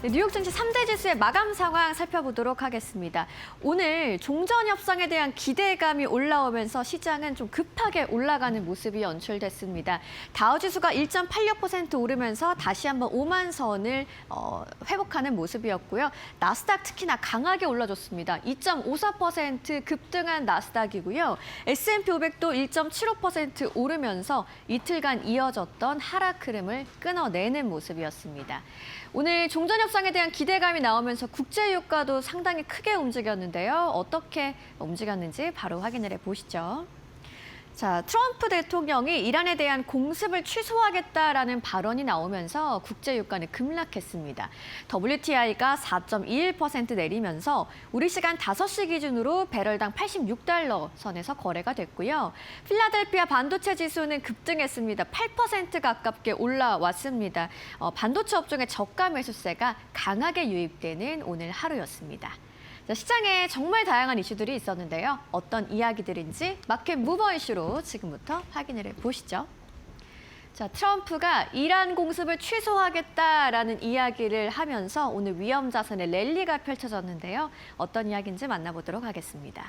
네, 뉴욕 증시 3대 지수의 마감 상황 살펴보도록 하겠습니다. 오늘 종전 협상에 대한 기대감이 올라오면서 시장은 좀 급하게 올라가는 모습이 연출됐습니다. 다우 지수가 1.86% 오르면서 다시 한번 5만 선을 회복하는 모습이었고요. 나스닥 특히나 강하게 올라줬습니다. 2.54% 급등한 나스닥이고요. S&P 500도 1.75% 오르면서 이틀간 이어졌던 하락 흐름을 끊어내는 모습이었습니다. 오늘 종전 협상에 대한 기대감이 나오면서 국제 유가도 상당히 크게 움직였는데요. 어떻게 움직였는지 바로 확인을 해보시죠. 자, 트럼프 대통령이 이란에 대한 공습을 취소하겠다라는 발언이 나오면서 국제 유가는 급락했습니다. WTI가 4.21% 내리면서 우리 시간 5시 기준으로 배럴당 86달러 선에서 거래가 됐고요. 필라델피아 반도체 지수는 급등했습니다. 8% 가깝게 올라왔습니다. 반도체 업종의 저가 매수세가 강하게 유입되는 오늘 하루였습니다. 자, 시장에 정말 다양한 이슈들이 있었는데요. 어떤 이야기들인지 마켓 무버 이슈로 지금부터 확인을 해보시죠. 자, 트럼프가 이란 공습을 취소하겠다라는 이야기를 하면서 오늘 위험 자산의 랠리가 펼쳐졌는데요. 어떤 이야기인지 만나보도록 하겠습니다.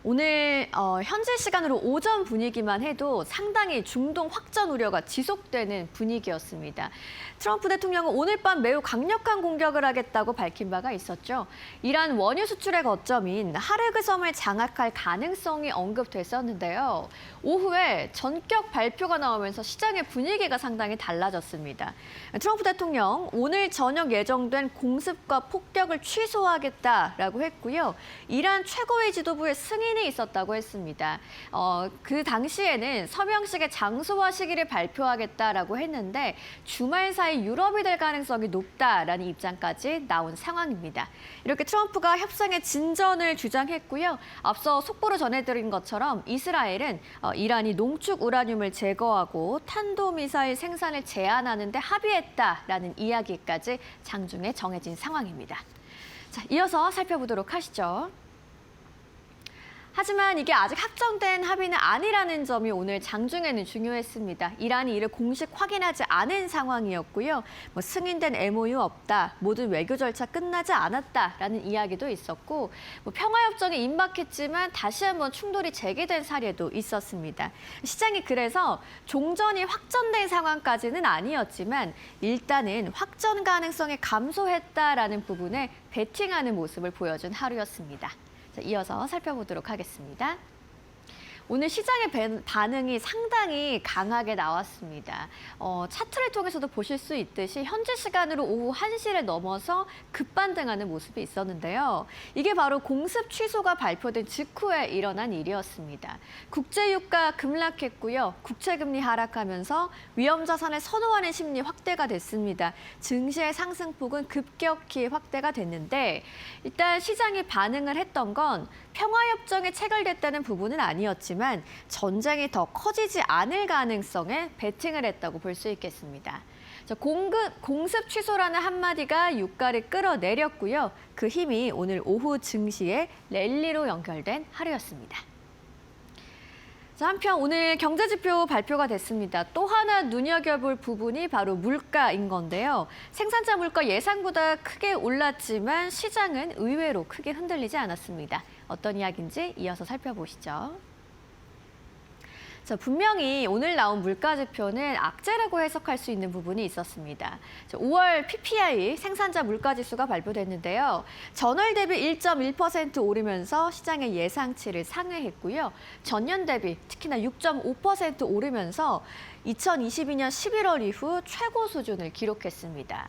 오늘 현지 시간으로 오전 분위기만 해도 상당히 중동 확전 우려가 지속되는 분위기였습니다. 트럼프 대통령은 오늘 밤 매우 강력한 공격을 하겠다고 밝힌 바가 있었죠. 이란 원유 수출의 거점인 하르그 섬을 장악할 가능성이 언급됐었는데요. 오후에 전격 발표가 나오면서 시장의 분위기가 상당히 달라졌습니다. 트럼프 대통령 오늘 저녁 예정된 공습과 폭격을 취소하겠다라고 했고요. 이란 최고위 지도부의 승인이 있었다고 했습니다. 그 당시에는 서명식의 장소와 시기를 발표하겠다라고 했는데 주말 사이 유럽이 될 가능성이 높다라는 입장까지 나온 상황입니다. 이렇게 트럼프가 협상의 진전을 주장했고요. 앞서 속보로 전해드린 것처럼 이스라엘은 이란이 농축 우라늄을 제거하고 탄도미사일 생산을 제한하는 데 합의했다라는 이야기까지 장중에 정해진 상황입니다. 자, 이어서 살펴보도록 하시죠. 하지만 이게 아직 확정된 합의는 아니라는 점이 오늘 장중에는 중요했습니다. 이란이 이를 공식 확인하지 않은 상황이었고요. 승인된 MOU 없다, 모든 외교 절차 끝나지 않았다라는 이야기도 있었고 평화협정이 임박했지만 다시 한번 충돌이 재개된 사례도 있었습니다. 시장이 그래서 종전이 확정된 상황까지는 아니었지만 일단은 확전 가능성이 감소했다라는 부분에 베팅하는 모습을 보여준 하루였습니다. 자, 이어서 살펴보도록 하겠습니다. 오늘 시장의 반응이 상당히 강하게 나왔습니다. 차트를 통해서도 보실 수 있듯이 현지 시간으로 오후 1시를 넘어서 급반등하는 모습이 있었는데요. 이게 바로 공습 취소가 발표된 직후에 일어난 일이었습니다. 국제유가 급락했고요. 국채금리 하락하면서 위험자산을 선호하는 심리 확대가 됐습니다. 증시의 상승폭은 급격히 확대가 됐는데 일단 시장이 반응을 했던 건 평화협정이 체결됐다는 부분은 아니었지만 전쟁이 더 커지지 않을 가능성에 베팅을 했다고 볼 수 있겠습니다. 공습 취소라는 한마디가 유가를 끌어내렸고요. 그 힘이 오늘 오후 증시의 랠리로 연결된 하루였습니다. 한편 오늘 경제지표 발표가 됐습니다. 또 하나 눈여겨볼 부분이 바로 물가인 건데요. 생산자 물가 예상보다 크게 올랐지만 시장은 의외로 크게 흔들리지 않았습니다. 어떤 이야기인지 이어서 살펴보시죠. 자, 분명히 오늘 나온 물가지표는 악재라고 해석할 수 있는 부분이 있었습니다. 5월 PPI 생산자 물가지수가 발표됐는데요. 전월 대비 1.1% 오르면서 시장의 예상치를 상회했고요. 전년 대비 특히나 6.5% 오르면서 2022년 11월 이후 최고 수준을 기록했습니다.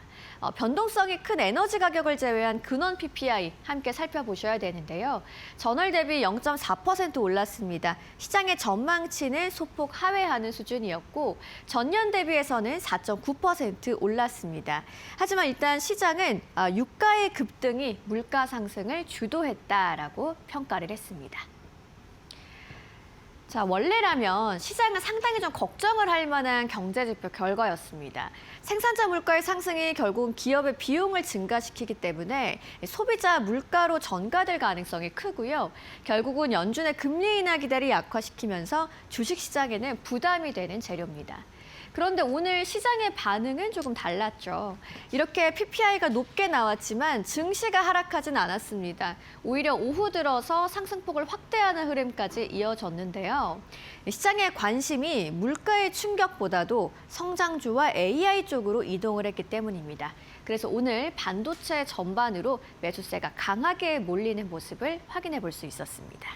변동성이 큰 에너지 가격을 제외한 근원 PPI 함께 살펴보셔야 되는데요. 전월 대비 0.4% 올랐습니다. 시장의 전망치는 소폭 하회하는 수준이었고 전년 대비해서는 4.9% 올랐습니다. 하지만 일단 시장은 유가의 급등이 물가 상승을 주도했다라고 평가를 했습니다. 자, 원래라면 시장은 상당히 좀 걱정을 할 만한 경제지표 결과였습니다. 생산자 물가의 상승이 결국은 기업의 비용을 증가시키기 때문에 소비자 물가로 전가될 가능성이 크고요. 결국은 연준의 금리 인하 기대를 약화시키면서 주식시장에는 부담이 되는 재료입니다. 그런데 오늘 시장의 반응은 조금 달랐죠. 이렇게 PPI가 높게 나왔지만 증시가 하락하진 않았습니다. 오히려 오후 들어서 상승폭을 확대하는 흐름까지 이어졌는데요. 시장의 관심이 물가의 충격보다도 성장주와 AI 쪽으로 이동을 했기 때문입니다. 그래서 오늘 반도체 전반으로 매수세가 강하게 몰리는 모습을 확인해 볼 수 있었습니다.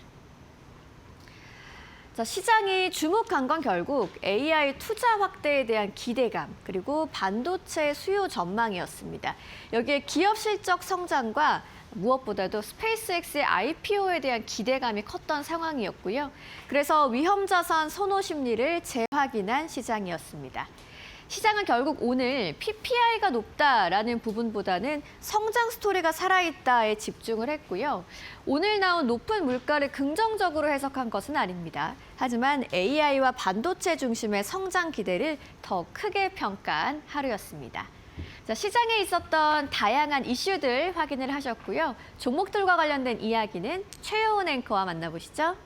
자, 시장이 주목한 건 결국 AI 투자 확대에 대한 기대감, 그리고 반도체 수요 전망이었습니다. 여기에 기업 실적 성장과 무엇보다도 스페이스X의 IPO에 대한 기대감이 컸던 상황이었고요. 그래서 위험자산 선호 심리를 재확인한 시장이었습니다. 시장은 결국 오늘 PPI가 높다라는 부분보다는 성장 스토리가 살아있다에 집중을 했고요. 오늘 나온 높은 물가를 긍정적으로 해석한 것은 아닙니다. 하지만 AI와 반도체 중심의 성장 기대를 더 크게 평가한 하루였습니다. 자, 시장에 있었던 다양한 이슈들 확인을 하셨고요. 종목들과 관련된 이야기는 최효은 앵커와 만나보시죠.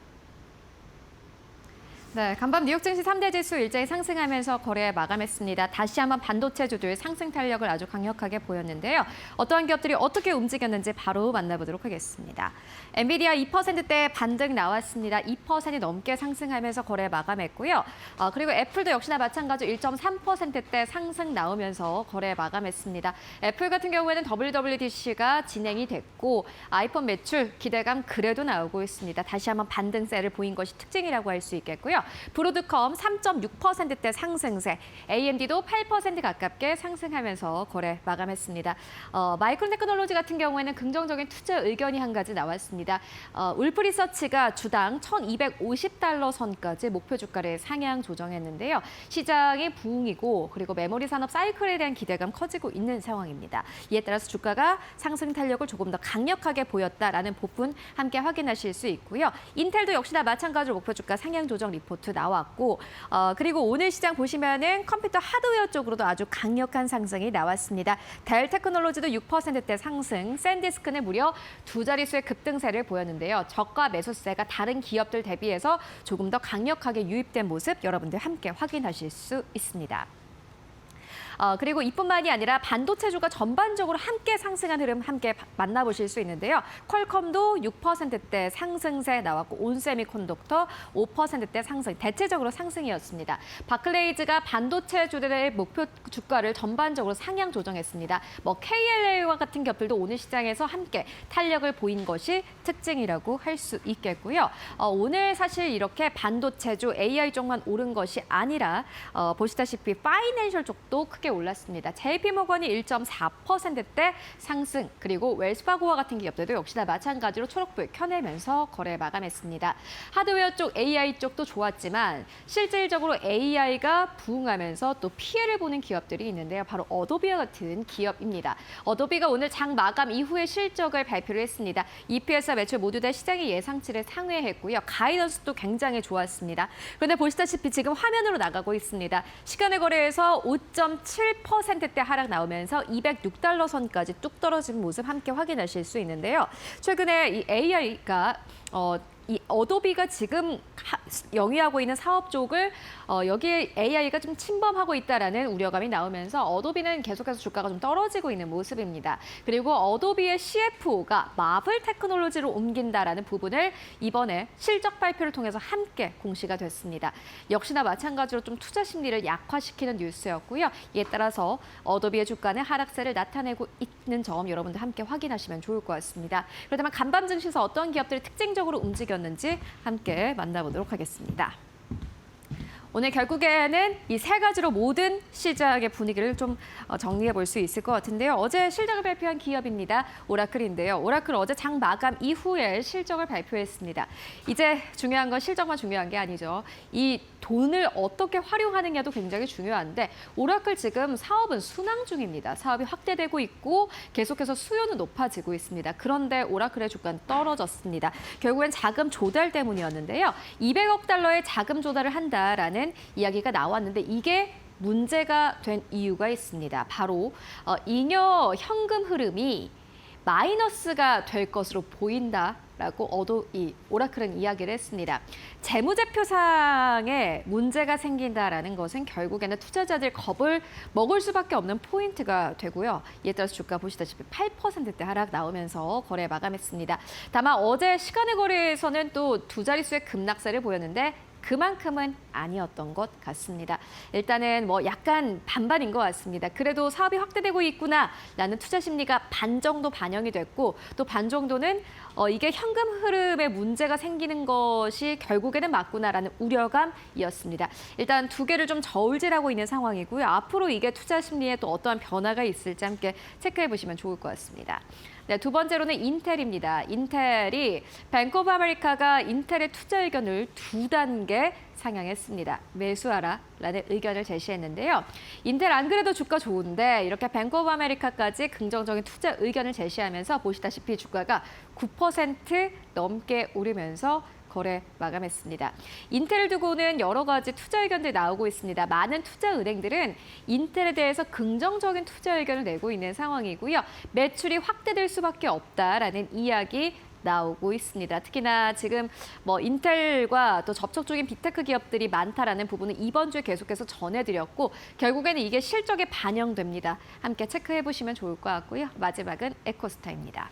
네, 간밤 뉴욕 증시 3대 지수 일제히 상승하면서 거래 마감했습니다. 다시 한번 반도체주들 상승 탄력을 아주 강력하게 보였는데요. 어떠한 기업들이 어떻게 움직였는지 바로 만나보도록 하겠습니다. 엔비디아 2%대 반등 나왔습니다. 2% 넘게 상승하면서 거래 마감했고요. 그리고 애플도 역시나 마찬가지로 1.3%대 상승 나오면서 거래 마감했습니다. 애플 같은 경우에는 WWDC가 진행이 됐고 아이폰 매출 기대감 그래도 나오고 있습니다. 다시 한번 반등세를 보인 것이 특징이라고 할 수 있겠고요. 브로드컴 3.6%대 상승세, AMD도 8% 가깝게 상승하면서 거래 마감했습니다. 마이크론 테크놀로지 같은 경우에는 긍정적인 투자 의견이 한 가지 나왔습니다. 울프 리서치가 주당 1,250달러 선까지 목표 주가를 상향 조정했는데요. 시장이 부응이고 그리고 메모리 산업 사이클에 대한 기대감 커지고 있는 상황입니다. 이에 따라서 주가가 상승 탄력을 조금 더 강력하게 보였다라는 부분 함께 확인하실 수 있고요. 인텔도 역시나 마찬가지로 목표 주가 상향 조정 리포트 나왔고 그리고 오늘 시장 보시면은 컴퓨터 하드웨어 쪽으로도 아주 강력한 상승이 나왔습니다. 델 테크놀로지도 6%대 상승, 샌디스크는 무려 두 자릿수의 급등세를 보였는데요. 저가 매수세가 다른 기업들 대비해서 조금 더 강력하게 유입된 모습 여러분들 함께 확인하실 수 있습니다. 그리고 이뿐만이 아니라 반도체주가 전반적으로 함께 상승한 흐름 함께 만나보실 수 있는데요. 퀄컴도 6%대 상승세 나왔고 온세미콘덕터 5%대 상승, 대체적으로 상승이었습니다. 바클레이즈가 반도체주들의 목표 주가를 전반적으로 상향 조정했습니다. KLA와 같은 기업들도 오늘 시장에서 함께 탄력을 보인 것이 특징이라고 할 수 있겠고요. 오늘 사실 이렇게 반도체주 AI 쪽만 오른 것이 아니라 보시다시피 파이낸셜 쪽도 크게 올랐습니다. JP모건이 1.4%대 상승, 그리고 웰스파고와 같은 기업들도 역시나 마찬가지로 초록불 켜내면서 거래 마감했습니다. 하드웨어 쪽, AI 쪽도 좋았지만 실질적으로 AI가 부응하면서 또 피해를 보는 기업들이 있는데요. 바로 어도비와 같은 기업입니다. 어도비가 오늘 장 마감 이후에 실적을 발표를 했습니다. EPS와 매출 모두 다 시장의 예상치를 상회했고요. 가이던스도 굉장히 좋았습니다. 그런데 보시다시피 지금 화면으로 나가고 있습니다. 시간의 거래에서 5.7%대 하락 나오면서 206달러 선까지 뚝 떨어진 모습 함께 확인하실 수 있는데요. 최근에 이 AI가 이 어도비가 지금 영위하고 있는 사업 쪽을 여기에 AI가 좀 침범하고 있다라는 우려감이 나오면서 어도비는 계속해서 주가가 좀 떨어지고 있는 모습입니다. 그리고 어도비의 CFO가 마블 테크놀로지로 옮긴다라는 부분을 이번에 실적 발표를 통해서 함께 공시가 됐습니다. 역시나 마찬가지로 좀 투자 심리를 약화시키는 뉴스였고요. 이에 따라서 어도비의 주가는 하락세를 나타내고 있는 점 여러분들 함께 확인하시면 좋을 것 같습니다. 그렇다면 간밤 증시에서 어떤 기업들이 특징적으로 움직였는지 함께 만나보도록 하겠습니다. 오늘 결국에는 이 세 가지로 모든 시장의 분위기를 좀 정리해 볼 수 있을 것 같은데요. 어제 실적을 발표한 기업입니다. 오라클인데요. 오라클 어제 장 마감 이후에 실적을 발표했습니다. 이제 중요한 건 실적만 중요한 게 아니죠. 이 돈을 어떻게 활용하느냐도 굉장히 중요한데 오라클 지금 사업은 순항 중입니다. 사업이 확대되고 있고 계속해서 수요는 높아지고 있습니다. 그런데 오라클의 주가는 떨어졌습니다. 결국엔 자금 조달 때문이었는데요. 200억 달러의 자금 조달을 한다라는 이야기가 나왔는데 이게 문제가 된 이유가 있습니다. 바로 잉여 현금 흐름이 마이너스가 될 것으로 보인다라고 이 오라클은 이야기를 했습니다. 재무제표상에 문제가 생긴다라는 것은 결국에는 투자자들 겁을 먹을 수밖에 없는 포인트가 되고요. 이에 따라서 주가 보시다시피 8%대 하락 나오면서 거래 마감했습니다. 다만 어제 시간의 거래에서는 또 두 자릿수의 급락세를 보였는데 그만큼은 아니었던 것 같습니다. 일단은 뭐 약간 반반인 것 같습니다. 그래도 사업이 확대되고 있구나라는 투자 심리가 반 정도 반영이 됐고 또 반 정도는 이게 현금 흐름에 문제가 생기는 것이 결국에는 맞구나라는 우려감이었습니다. 일단 두 개를 좀 저울질하고 있는 상황이고요. 앞으로 이게 투자 심리에 또 어떠한 변화가 있을지 함께 체크해 보시면 좋을 것 같습니다. 네, 두 번째로는 인텔입니다. 인텔이 뱅크 오브 아메리카가 인텔의 투자 의견을 2단계 상향했습니다. 매수하라라는 의견을 제시했는데요. 인텔 안 그래도 주가 좋은데 이렇게 뱅크 오브 아메리카까지 긍정적인 투자 의견을 제시하면서 보시다시피 주가가 9% 넘게 오르면서 거래 마감했습니다. 인텔을 두고는 여러 가지 투자 의견들이 나오고 있습니다. 많은 투자 은행들은 인텔에 대해서 긍정적인 투자 의견을 내고 있는 상황이고요. 매출이 확대될 수밖에 없다라는 이야기 나오고 있습니다. 특히나 지금 뭐 인텔과 또 접촉 중인 빅테크 기업들이 많다라는 부분은 이번 주에 계속해서 전해드렸고 결국에는 이게 실적에 반영됩니다. 함께 체크해 보시면 좋을 것 같고요. 마지막은 에코스타입니다.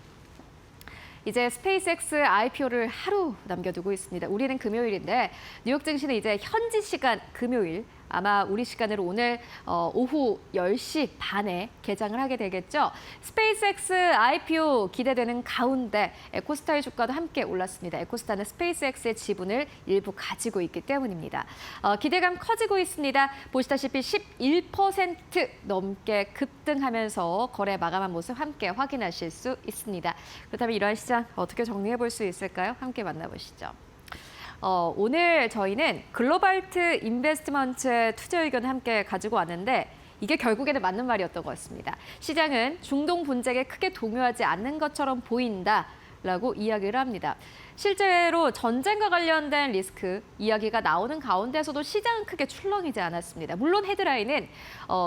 이제 스페이스X IPO를 하루 남겨두고 있습니다. 우리는 금요일인데 뉴욕 증시는 이제 현지 시간 금요일 아마 우리 시간으로 오늘 오후 10시 반에 개장을 하게 되겠죠. 스페이스X IPO 기대되는 가운데 에코스타의 주가도 함께 올랐습니다. 에코스타는 스페이스X의 지분을 일부 가지고 있기 때문입니다. 기대감 커지고 있습니다. 보시다시피 11% 넘게 급등하면서 거래 마감한 모습 함께 확인하실 수 있습니다. 그렇다면 이러한 시장 어떻게 정리해 볼 수 있을까요? 함께 만나보시죠. 오늘 저희는 글로벌트 인베스트먼트의 투자 의견을 함께 가지고 왔는데 이게 결국에는 맞는 말이었던 것 같습니다. 시장은 중동 분쟁에 크게 동요하지 않는 것처럼 보인다라고 이야기를 합니다. 실제로 전쟁과 관련된 리스크 이야기가 나오는 가운데서도 시장은 크게 출렁이지 않았습니다. 물론 헤드라인은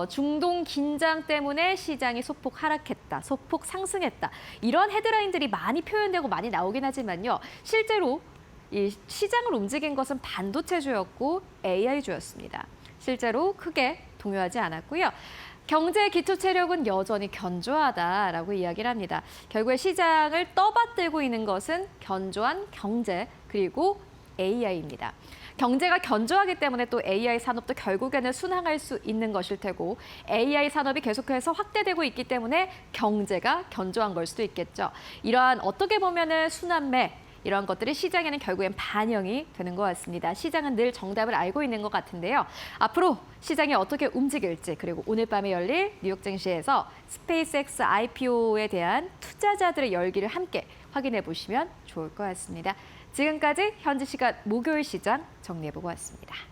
중동 긴장 때문에 시장이 소폭 하락했다, 소폭 상승했다. 이런 헤드라인들이 많이 표현되고 많이 나오긴 하지만요. 실제로 이 시장을 움직인 것은 반도체주였고 AI주였습니다. 실제로 크게 동요하지 않았고요. 경제 기초 체력은 여전히 견조하다라고 이야기를 합니다. 결국에 시장을 떠받들고 있는 것은 견조한 경제 그리고 AI입니다. 경제가 견조하기 때문에 또 AI 산업도 결국에는 순항할 수 있는 것일 테고 AI 산업이 계속해서 확대되고 있기 때문에 경제가 견조한 걸 수도 있겠죠. 이러한 어떻게 보면은 순환매 이런 것들이 시장에는 결국엔 반영이 되는 것 같습니다. 시장은 늘 정답을 알고 있는 것 같은데요. 앞으로 시장이 어떻게 움직일지 그리고 오늘 밤에 열릴 뉴욕 증시에서 스페이스X IPO에 대한 투자자들의 열기를 함께 확인해 보시면 좋을 것 같습니다. 지금까지 현지 시간 목요일 시장 정리해보고 왔습니다.